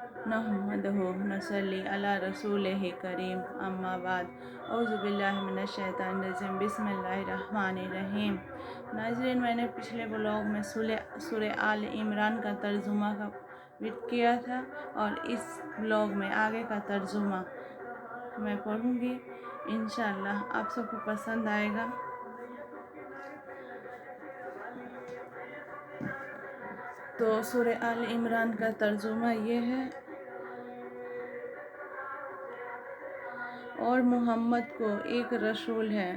नहमदहु नसल्ली अला रसूलिहि करीम अम्मा बाद औज़ु बिल्लाहि मिनश शैतानिर रजीम बिस्मिल्लाहिर्रहमानिर्रहीम। नाज़रीन, मैंने पिछले ब्लॉग में सूरह आल इमरान का तर्जुमा किया था और इस ब्लॉग में आगे का तर्जुमा मैं पढ़ूँगी। इंशाअल्लाह आप सबको पसंद आएगा। तो सूरह आल इमरान का तर्जुमा ये है, और मोहम्मद को एक रसूल है,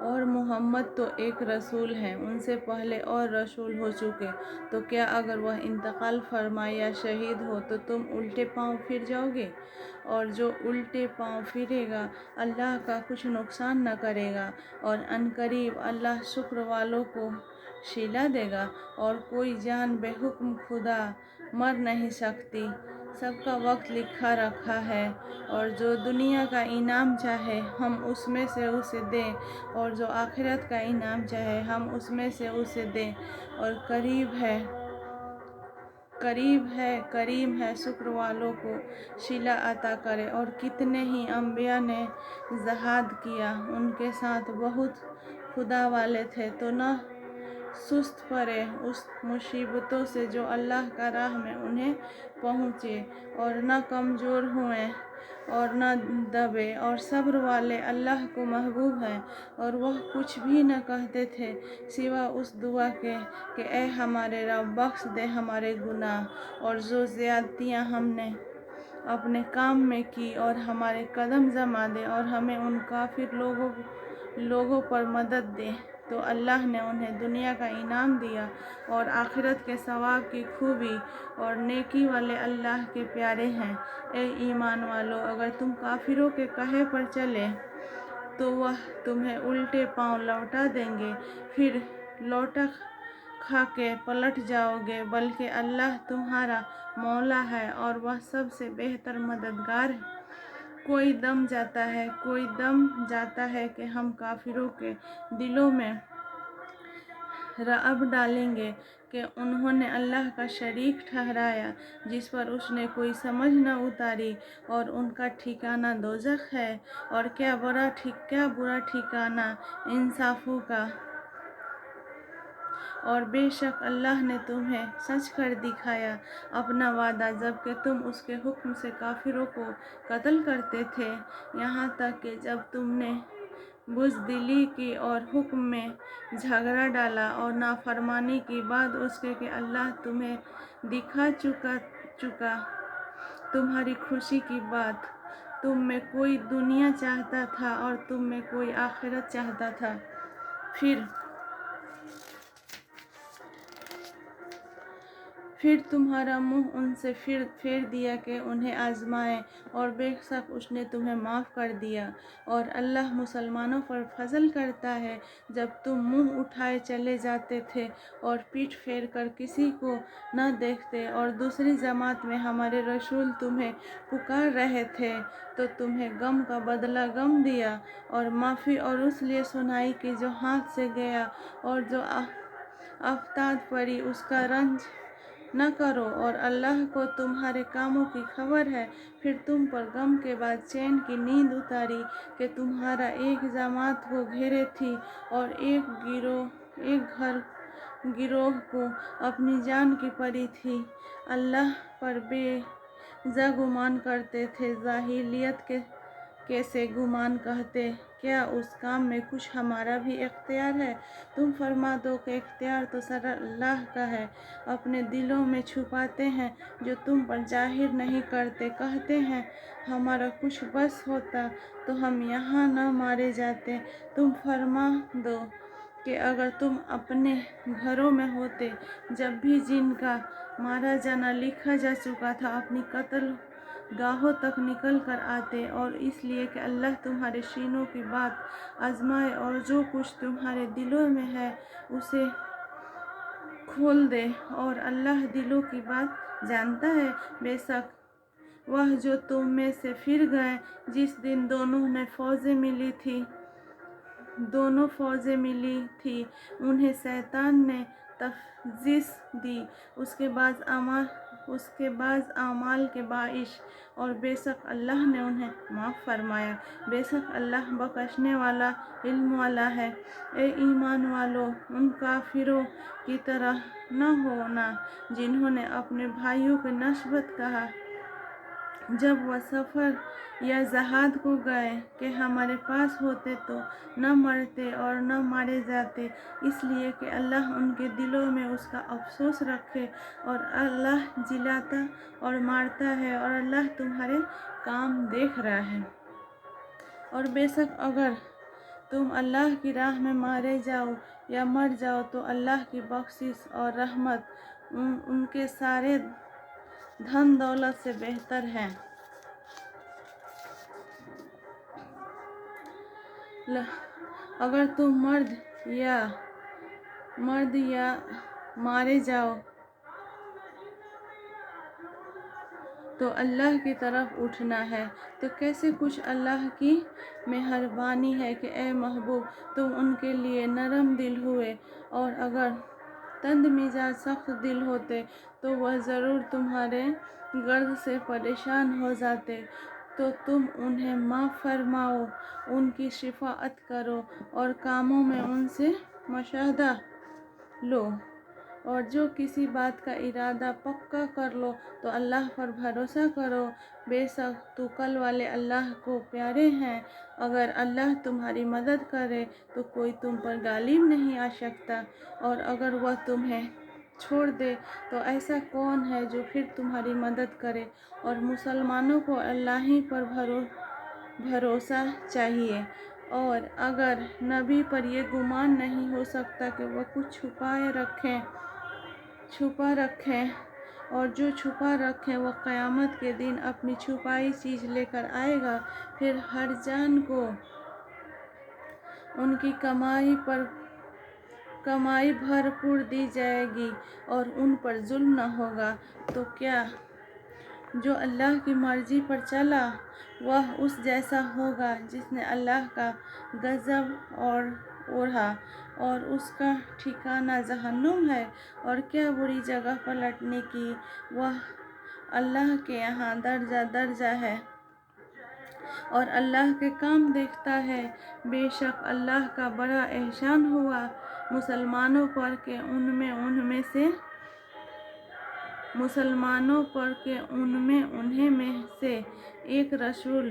और मोहम्मद तो एक रसूल है, उनसे पहले और रसूल हो चुके, तो क्या अगर वह इंतकाल फरमाए या शहीद हो तो तुम उल्टे पांव फिर जाओगे? और जो उल्टे पांव फिरेगा अल्लाह का कुछ नुकसान न करेगा, और अनकरीब अल्लाह शुक्र वालों को शिला देगा, और कोई जान बेहुक्म खुदा मर नहीं सकती, सबका वक्त लिखा रखा है, और जो दुनिया का इनाम चाहे हम उसमें से उसे दें, और जो आखिरत का इनाम चाहे हम उसमें से उसे दें, और करीम है शुक्र वालों को शिला अता करे। और कितने ही अम्बिया ने जहाद किया, उनके साथ बहुत खुदा वाले थे, तो न सुस्त पड़े उस मुसीबतों से जो अल्लाह का राह में उन्हें पहुँचे, और न कमज़ोर हुए और न दबे, और सब्र वाले अल्लाह को महबूब हैं। और वह कुछ भी न कहते थे सिवा उस दुआ के कि ए हमारे रब, बख्श दे हमारे गुनाह, और जो ज़्यादतियाँ हमने अपने काम में की, और हमारे कदम जमा दे, और हमें उन काफिर लोगों पर मदद दे। तो अल्लाह ने उन्हें दुनिया का इनाम दिया और आखिरत के सवाब की खूबी, और नेकी वाले अल्लाह के प्यारे हैं। ए ईमान वालों, अगर तुम काफिरों के कहे पर चले तो वह तुम्हें उल्टे पांव लौटा देंगे, फिर लौटा खा के पलट जाओगे, बल्कि अल्लाह तुम्हारा मौला है और वह सबसे बेहतर मददगार है। कोई दम जाता है कि हम काफिरों के दिलों में रअब डालेंगे कि उन्होंने अल्लाह का शरीक ठहराया, जिस पर उसने कोई समझ न उतारी, और उनका ठिकाना दोज़ख है, और क्या बुरा ठिकाना इंसाफों का। और बेशक अल्लाह ने तुम्हें सच कर दिखाया अपना वादा, जबकि तुम उसके हुक्म से काफिरों को कत्ल करते थे, यहाँ तक कि जब तुमने बुज़दिली की और हुक्म में झगड़ा डाला और नाफरमानी की बाद उसके कि अल्लाह तुम्हें दिखा चुका तुम्हारी खुशी की बात। तुम में कोई दुनिया चाहता था और तुम में कोई आखिरत चाहता था, फिर तुम्हारा मुंह उनसे फेर दिया कि उन्हें आजमाए, और बेशक उसने तुम्हें माफ़ कर दिया। और अल्लाह मुसलमानों पर फजल करता है, जब तुम मुंह उठाए चले जाते थे और पीठ फेर कर किसी को न देखते, और दूसरी जमात में हमारे रसूल तुम्हें पुकार रहे थे तो तुम्हें गम का बदला गम दिया, और माफ़ी और उस लिए सुनाई कि जो हाथ से गया, और जो आफताब पड़ी उसका रंज न करो, और अल्लाह को तुम्हारे कामों की खबर है। फिर तुम पर गम के बाद चैन की नींद उतारी कि तुम्हारा एक जमात को घेरे थी, और एक गिरोह को अपनी जान की पड़ी थी। अल्लाह पर बेजा गुमान करते थे, जाहिलियत के कैसे गुमान कहते, क्या उस काम में कुछ हमारा भी इख्तियार है? तुम फरमा दो कि इख्तियार तो सर अल्लाह का है, अपने दिलों में छुपाते हैं जो तुम पर जाहिर नहीं करते। कहते हैं हमारा कुछ बस होता तो हम यहाँ न मारे जाते। तुम फरमा दो कि अगर तुम अपने घरों में होते जब भी जिनका मारा जाना लिखा जा चुका था, अपनी कत्ल गाहों तक निकल कर आते, और इसलिए कि अल्लाह तुम्हारे सीनों की बात आजमाए, और जो कुछ तुम्हारे दिलों में है उसे खोल दे, और अल्लाह दिलों की बात जानता है। बेशक वह जो तुम में से फिर गए जिस दिन दोनों फौजें मिली थी उन्हें शैतान ने तफजीस दी, उसके बाद اس کے بعض اعمال کے باعث، اور بے شک اللہ نے انہیں معاف فرمایا۔ بے شک اللہ بخشنے والا، علم والا ہے۔ اے ایمان والو، ان کافروں کی طرح نہ ہونا جنہوں نے اپنے بھائیوں کو نسبت کہا جب وہ سفر یا جہاد کو گئے کہ ہمارے پاس ہوتے تو نہ مرتے اور نہ مارے جاتے، اس لیے کہ اللہ ان کے دلوں میں اس کا افسوس رکھے، اور اللہ جلاتا اور مارتا ہے، اور اللہ تمہارے کام دیکھ رہا ہے۔ اور بے شک اگر تم اللہ کی راہ میں مارے جاؤ یا مر جاؤ تو اللہ کی بخشش اور رحمت ان کے سارے دھن دولت سے بہتر ہے۔ اگر تم مرد یا مارے جاؤ تو اللہ کی طرف اٹھنا ہے، تو کیسے کچھ اللہ کی مہربانی ہے کہ اے محبوب تم ان کے لیے نرم دل ہوئے، اور اگر تند مزاج سخت دل ہوتے تو وہ ضرور تمہارے غرض سے پریشان ہو جاتے۔ تو تم انہیں معاف فرماؤ، ان کی شفاعت کرو اور کاموں میں ان سے مشاہدہ لو، اور جو کسی بات کا ارادہ پکا کر لو تو اللہ پر بھروسہ کرو، بے شک توکل والے اللہ کو پیارے ہیں۔ اگر اللہ تمہاری مدد کرے تو کوئی تم پر غالب نہیں آ سکتا، اور اگر وہ تمہیں چھوڑ دے تو ایسا کون ہے جو پھر تمہاری مدد کرے، اور مسلمانوں کو اللہ ہی پر بھروسہ چاہیے۔ اور اگر نبی پر یہ گمان نہیں ہو سکتا کہ وہ کچھ چھپا رکھیں، اور جو چھپا رکھیں وہ قیامت کے دن اپنی چھپائی چیز لے کر آئے گا، پھر ہر جان کو ان کی کمائی بھرپور دی جائے گی اور ان پر ظلم نہ ہوگا۔ تو کیا جو اللہ کی مرضی پر چلا وہ اس جیسا ہوگا جس نے اللہ کا غضب اوڑھا اور اس کا ٹھکانہ جہنم ہے، اور کیا بری جگہ پلٹنے کی، وہ اللہ کے یہاں درجہ ہے اور اللہ کے کام دیکھتا ہے۔ بے شک اللہ کا بڑا احسان ہوا مسلمانوں پر کہ انہیں میں سے ایک رسول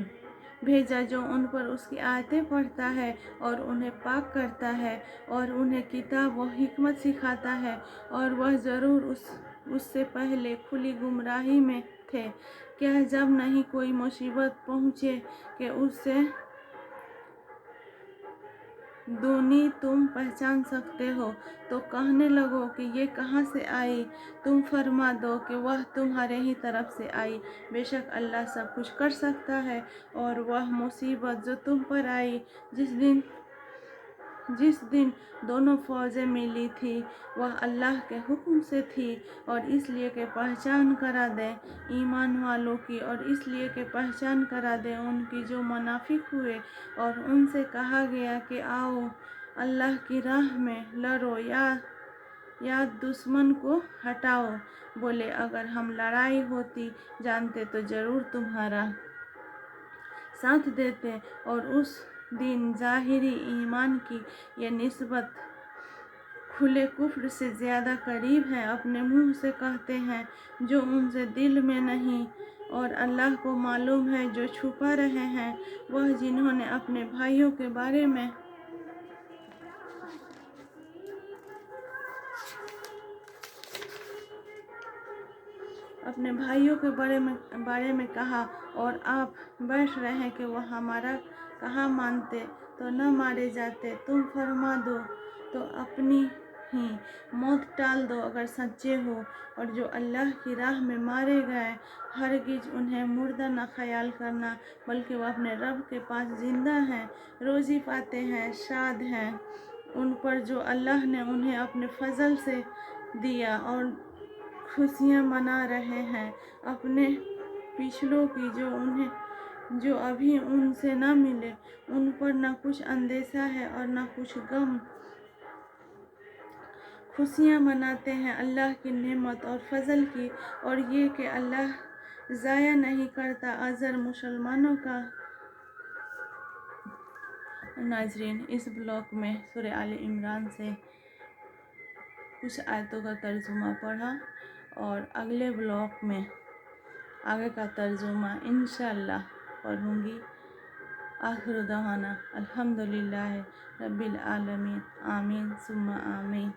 بھیجا جو ان پر اس کی آیتیں پڑھتا ہے اور انہیں پاک کرتا ہے اور انہیں کتاب و حکمت سکھاتا ہے، اور وہ ضرور اس سے پہلے کھلی گمراہی میں تھے۔ کیا جب نہیں کوئی مصیبت پہنچے کہ اس سے دونی تم پہچان سکتے ہو تو کہنے لگو کہ یہ کہاں سے آئی؟ تم فرما دو کہ وہ تمہارے ہی طرف سے آئی، بے شک اللہ سب کچھ کر سکتا ہے۔ اور وہ مصیبت جو تم پر آئی جس دن دونوں فوجیں ملی تھی وہ اللہ کے حکم سے تھی، اور اس لیے کہ پہچان کرا دے ایمان والوں کی، اور اس لیے کہ پہچان کرا دے ان کی جو منافق ہوئے، اور ان سے کہا گیا کہ آؤ اللہ کی راہ میں لڑو یا دشمن کو ہٹاؤ، بولے اگر ہم لڑائی ہوتی جانتے تو ضرور تمہارا ساتھ دیتے۔ اور اس دن ظاہری ایمان کی یہ نسبت کھلے کفر سے زیادہ قریب ہے، اپنے منہ سے کہتے ہیں جو ان سے دل میں نہیں، اور اللہ کو معلوم ہے جو چھپا رہے ہیں۔ وہ جنہوں نے اپنے بھائیوں کے بارے میں کہا اور آپ بیٹھ رہے کہ وہ ہمارا کہا مانتے تو نہ مارے جاتے، تم فرما دو تو اپنی ہی موت ٹال دو اگر سچے ہو، اور جو اللہ کی راہ میں مارے گئے ہرگز انہیں مردہ نہ خیال کرنا، بلکہ وہ اپنے رب کے پاس زندہ ہیں، روزی پاتے ہیں، شاد ہیں ان پر جو اللہ نے انہیں اپنے فضل سے دیا، اور خوشیاں منا رہے ہیں اپنے پچھلوں کی جو ابھی ان سے نہ ملے، ان پر نہ کچھ اندیشہ ہے اور نہ کچھ غم۔ خوشیاں مناتے ہیں اللہ کی نعمت اور فضل کی، اور یہ کہ اللہ ضائع نہیں کرتا اجر مسلمانوں کا۔ ناظرین، اس بلاگ میں سورہ آل عمران سے کچھ آیتوں کا ترجمہ پڑھا، اور اگلے بلاگ میں آگے کا ترجمہ انشاءاللہ پڑھوں گی۔ آخر دعوانا الحمدللہ رب العالمین، آمین ثم آمین۔